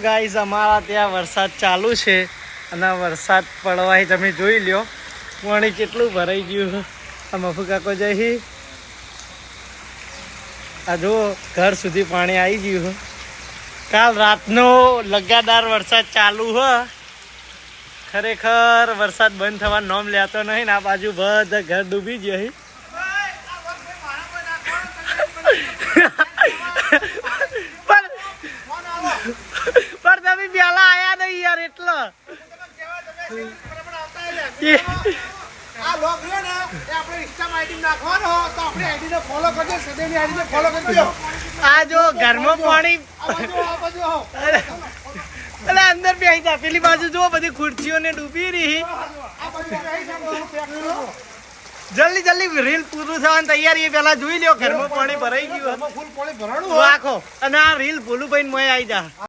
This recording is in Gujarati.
ગાઈસ અમારા ત્યાં વરસાદ ચાલુ છે અને વરસાદ પડવાથી તમે જોઈ લ્યો પાણી કેટલું ભરાઈ ગયું. આ મફુ કાકો જઈ આ જો ઘર સુધી પાણી આવી ગયું. કાલ રાતનો લગાતાર વરસાદ ચાલુ હ. ખરેખર વરસાદ બંધ થવાનું નામ લેતો નહીં ને આ બાજુ બધા ઘર ડૂબી ગયા. પણ તમે પેલા આયા નહીં યાર એટલે આ જો ઘરમાં પાણી અંદર બેસી જા. પેલી બાજુ જો બધી ખુરશીઓને ડૂબી રહી. જલ્દી જલ્દી રીલ પૂરું થવાની તૈયારી પેલા જોઈ લ્યો. ઘરમાં પાણી ભરાઈ ગયું, ફૂલ પાણી ભરાણું રાખો અને આ રીલ ભૂલું ભાઈ મોય આવી જા.